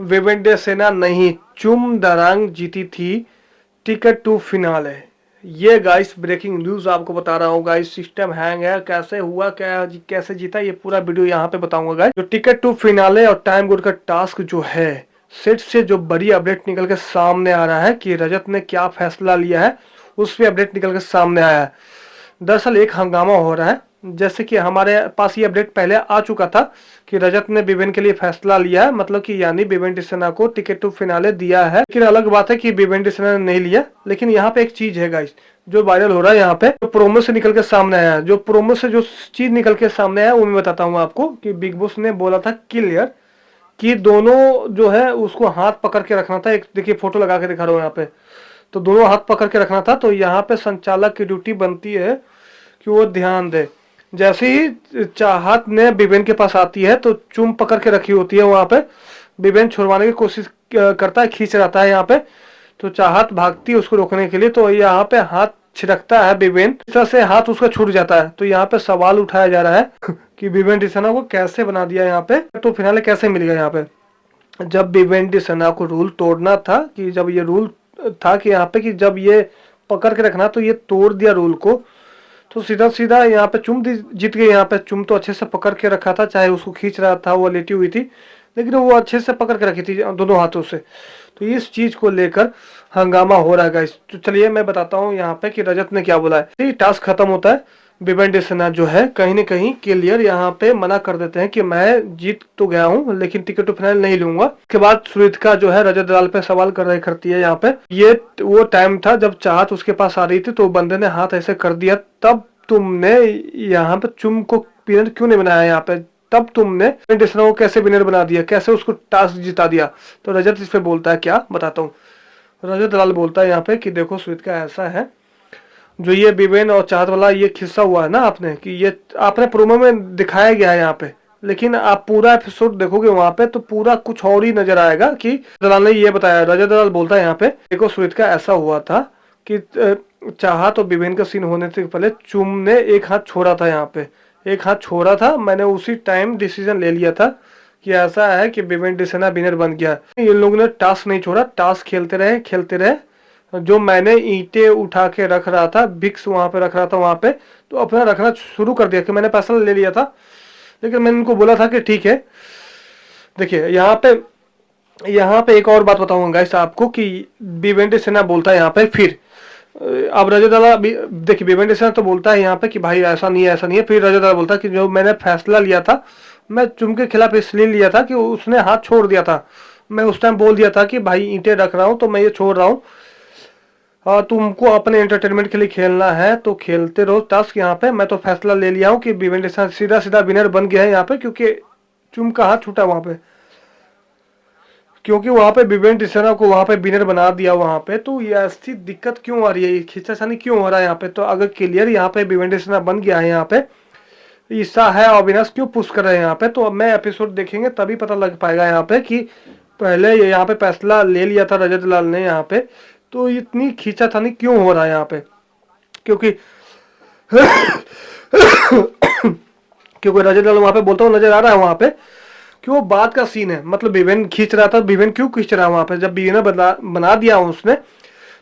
विवेंटे सेना नहीं, चुम दरांग जीती थी टिकट टू फिनाले। ये गाइस ब्रेकिंग न्यूज आपको बता रहा हूँ गाइस। सिस्टम हैंग है, कैसे हुआ, क्या कैसे जीता, ये पूरा वीडियो यहाँ पे बताऊंगा गाइस। जो टिकट टू फिनाले और टाइम गोड का टास्क जो है, सेट से जो बड़ी अपडेट निकल के सामने आ रहा है कि रजत ने क्या फैसला लिया है, उस पर अपडेट निकल के सामने आया है। दरअसल एक हंगामा हो रहा है, जैसे कि हमारे पास ये अपडेट पहले आ चुका था कि रजत ने बिवेन के लिए फैसला लिया है, मतलब कि यानी बिवेन सेना को टिकट टू फिनाले दिया है। लेकिन अलग बात है कि बिवेन सेना ने नहीं लिया। लेकिन यहाँ पे एक चीज है गाइस जो वायरल हो रहा है, यहाँ पे जो प्रोमो से निकल के सामने आया है, जो प्रोमो से जो चीज निकल के सामने आया वो मैं बताता हूँ आपको कि बिग बॉस ने बोला था क्लियर कि दोनों जो है उसको हाथ पकड़ के रखना था। एक देखिए फोटो लगा के दिखा रहा हूँ यहाँ पे, तो दोनों हाथ पकड़ के रखना था। तो यहाँ पे संचालक की ड्यूटी बनती है कि वो ध्यान दे। जैसे ही चाहत ने बिबेन के पास आती है तो चुम पकड़ के रखी होती है वहां पे, बिबेन छुड़वाने की कोशिश करता है, खींच रहता है यहाँ पे, तो चाहत भागती है उसको रोकने के लिए। तो यहाँ पे हाथ छिड़कता है बिबेन, इस तरह से हाथ उसका छूट जाता है। तो यहाँ पे सवाल उठाया जा रहा है कि बिबेन डिसना को कैसे बना दिया यहाँ पे, तो फिनाले कैसे मिल गया यहाँ पे। जब बिबेन डिसना को रूल तोड़ना था, कि जब ये रूल था कि यहाँ पे कि जब ये पकड़ के रखना, तो ये तोड़ दिया रूल को, तो सीधा सीधा यहाँ पे चुम जीत गई। यहाँ पे चुम तो अच्छे से पकड़ के रखा था, चाहे उसको खींच रहा था, वो लेटी हुई थी, लेकिन वो अच्छे से पकड़ के रखी थी दोनों हाथों से। तो इस चीज को लेकर हंगामा हो रहा है गाइस। तो चलिए मैं बताता हूँ यहाँ पे कि रजत ने क्या बोला है। ये टास्क खत्म होता है, बिबेन डिसना जो है कहीं न कहीं क्लियर यहाँ पे मना कर देते हैं कि मैं जीत तो गया हूँ लेकिन टिकट टू फाइनल नहीं लूंगा। उसके बाद सुरित्का जो है रजत दलाल पे सवाल करती है यहाँ पे। ये वो टाइम था जब चाहत उसके पास आ रही थी, तो बंदे ने हाथ ऐसे कर दिया, तब तुमने यहाँ पे चुम को विनर क्यों नहीं बनाया यहाँ पे, तब तुमने डिसना को कैसे विनर बना दिया, कैसे उसको टास्क जिता दिया। तो रजत इस पे बोलता है, क्या बताता हूँ। रजत दलाल बोलता है यहाँ पे कि देखो सुरित्का ऐसा है, जो ये बिबेन और चाहत वाला ये खिस्सा हुआ है ना आपने, कि ये आपने प्रोमो में दिखाया गया है यहाँ पे, लेकिन आप पूरा एपिसोड देखोगे वहां पे तो पूरा कुछ और ही नजर आएगा कि दलाल ने ये बताया। रजत दलाल बोलता है यहाँ पे, देखो सुरित्का ऐसा हुआ था कि चाहत और बिबेन का सीन होने से पहले चुम ने एक हाथ छोड़ा था, यहाँ पे एक हाथ छोड़ा था, मैंने उसी टाइम डिसीजन ले लिया था कि ऐसा है कि बिबेन डिसना विनर बन गया। इन लोगों ने टास्क नहीं छोड़ा, टास्क खेलते रहे। जो मैंने ईंटें उठा के रख रहा था, बिक्स वहां पे रख रहा था वहां पे, तो अपना रखना शुरू कर दिया कि मैंने फैसला ले लिया था। लेकिन मैंने उनको बोला था कि ठीक है। देखिए यहाँ पे एक और बात बताऊंगा गाइस आपको कि बिवेंटे सेना बोलता है यहाँ पे, फिर अब रजत दलाल देखिए बिवेंटे सेना तो बोलता है यहाँ पे कि भाई ऐसा नहीं है, ऐसा नहीं है। फिर रजत दलाल बोलता है कि जो मैंने फैसला लिया था, मैं चुम के खिलाफ इसलिए लिया था कि उसने हाथ छोड़ दिया था। मैं उस टाइम बोल दिया था कि भाई ईंटें रख रहा हूँ तो मैं ये छोड़ रहा हूँ, तुमको अपने एंटरटेनमेंट के लिए खेलना है तो खेलते रहो टास्क। यहाँ पे मैं तो फैसला ले लिया हूँ कि बिवेंटे सेना सीधा सीधा विनर बन गया है यहाँ पे, क्योंकि चुम का हाथ छूटा वहां पे, क्योंकि वहां पे बिवेंटे सेना को वहां पे विनर बना दिया वहां पे। तो ये ऐसी दिक्कत क्यों आ रही है, खींचाछानी क्यों हो रहा है यहाँ पे। तो अगर क्लियर यहाँ पे बिवेंटे सेना बन गया है, यहाँ पे ईसा है, अविनाश क्यों पुश कर रहे हैं यहाँ पे, तो अब मैं एपिसोड देखेंगे तभी पता लग पाएगा यहाँ पे कि पहले यहाँ पे फैसला ले लिया था रजत लाल ने यहाँ पे, तो इतनी खींचातानी क्यों हो रहा है यहाँ पे। क्योंकि क्योंकि रजत लाल वहां पे बोलता हुआ नजर आ रहा है वहां पे कि वो बात का सीन है, मतलब बिवेन खींच रहा था। बिवेन क्यों खींच रहा है वहां पे, जब बिवेन बना दिया उसने,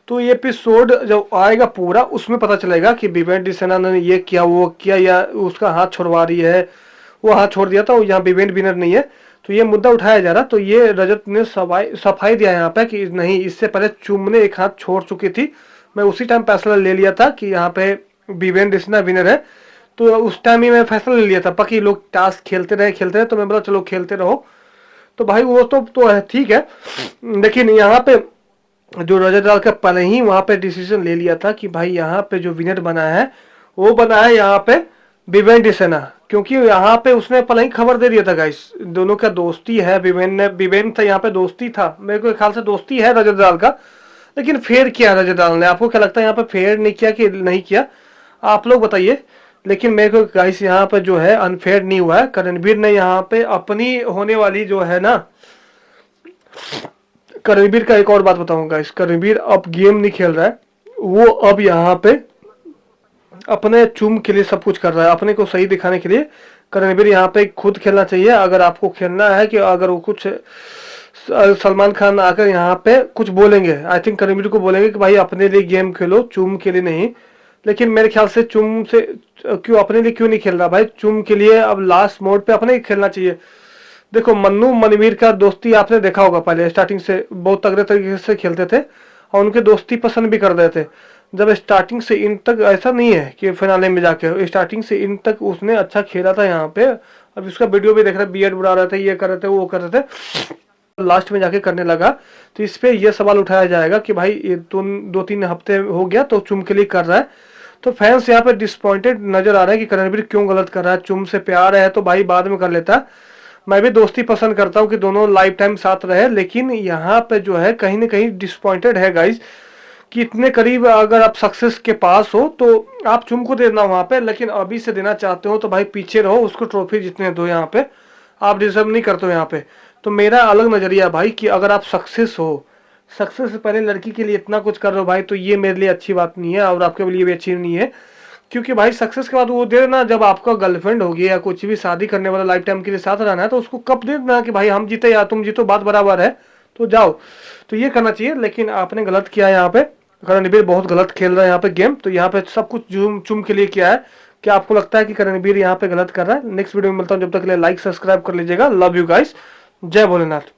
तो ये एपिसोड जब आएगा पूरा उसमें पता चलेगा कि बिवेन डिसेना ने ये किया वो किया, या उसका हाथ छोड़वा रही है, वो हाथ छोड़ दिया था, यहाँ बिवेन विनर नहीं है। तो ये मुद्दा उठाया जा रहा। तो ये रजत ने सफाई दिया यहाँ पे कि नहीं, इससे पहले चुम ने एक हाथ छोड़ चुकी थी, मैं उसी टाइम फैसला ले लिया था कि यहाँ पे बिवेन डिसेना विनर है। तो उस टाइम ही मैं फैसला ले लिया था, बाकी लोग टास्क खेलते रहे, तो मैं बोला चलो खेलते रहो। तो भाई वो तो है, ठीक है। लेकिन यहाँ पे जो रजत लाल का पहले ही वहां पे डिसीजन ले लिया था कि भाई यहाँ पे जो विनर बना है वो बना है यहाँ पे बिवेन डिसेना, क्योंकि यहाँ पे उसने पहले ही खबर दे दिया था गाइस, दोनों का दोस्ती है। बिवेन था यहाँ पे, दोस्ती था, मेरे को ख्याल से दोस्ती है रजत लाल का। लेकिन फेयर किया रजत लाल ने, आपको क्या लगता है यहाँ पे फेयर नहीं किया कि नहीं किया, आप लोग बताइए। लेकिन मेरे को गाइस यहाँ पे जो है अनफेयर नहीं हुआ है। करणवीर ने यहाँ पे अपनी होने वाली जो है ना, करणवीर का एक और बात बताऊंगा इस, करणवीर अब गेम नहीं खेल रहा है, वो अब यहाँ पे अपने चुम के लिए सब कुछ कर रहा है, अपने को सही दिखाने के लिए। करणवीर यहाँ पे खुद खेलना चाहिए, अगर आपको खेलना है कि अगर वो कुछ सलमान खान आकर यहाँ पे कुछ बोलेंगे, आई थिंक रणबीर को बोलेंगे कि भाई अपने लिए गेम खेलो, चुम के लिए नहीं। लेकिन मेरे ख्याल से चुम से क्यों, अपने लिए क्यों नहीं खेल रहा भाई, चुम के लिए अब लास्ट मोड पे अपने ही खेलना चाहिए। देखो मन्नू मनवीर का दोस्ती आपने देखा होगा, पहले स्टार्टिंग से बहुत तगड़े तरीके से खेलते थे और उनके दोस्ती पसंद भी कर रहे थे। जब स्टार्टिंग से इन तक, ऐसा नहीं है कि फिनाले में जाके, स्टार्टिंग से इन तक उसने अच्छा खेला था यहाँ पे। अब उसका वीडियो भी देख रहे, बियर्ड बढ़ा रहे थे, ये कर रहे थे, वो कर रहे थे, लास्ट में जाके करने लगा। तो इस पे ये सवाल उठाया जाएगा कि भाई ये 2-3 हफ्ते हो गया तो चुम के लिए कर रहा है। तो फैंस यहाँ पे डिसपॉइंटेड नजर आ रहे हैं कि रणबीर क्यों गलत कर रहा है। चुम से प्यार है तो भाई बाद में कर लेता। मैं भी दोस्ती पसंद करता हूँ कि दोनों लाइफ टाइम साथ रहे, लेकिन यहाँ पे जो है कहीं ना कहीं डिसपॉइंटेड है गाइज कि इतने करीब अगर आप सक्सेस के पास हो तो आप चुम को देना वहां पे, लेकिन अभी से देना चाहते हो तो भाई पीछे रहो, उसको ट्रॉफी जितने दो यहाँ पे, आप डिजर्व नहीं करते हो यहाँ पे। तो मेरा अलग नजरिया है भाई कि अगर आप सक्सेस हो, सक्सेस से पहले लड़की के लिए इतना कुछ कर रहे हो भाई, तो ये मेरे लिए अच्छी बात नहीं है और आपके लिए भी अच्छी नहीं है। क्योंकि भाई सक्सेस के बाद वो दे देना जब आपका गर्लफ्रेंड होगी या कुछ भी शादी करने वाला लाइफ टाइम के लिए साथ रहना है, तो उसको कब दे देना कि भाई हम जीते या तुम जीतो, बात बराबर है, तो जाओ। तो ये करना चाहिए, लेकिन आपने गलत किया यहाँ पे। रणबीर बहुत गलत खेल रहा है यहाँ पे गेम। तो यहाँ पे सब कुछ चुम के लिए किया है। क्या आपको लगता है कि रणबीर यहाँ पे गलत कर रहा है? नेक्स्ट वीडियो में मिलता हूँ, जब तक के लिए लाइक सब्सक्राइब कर लीजिएगा। लव यू गाइस, जय भोलेनाथ।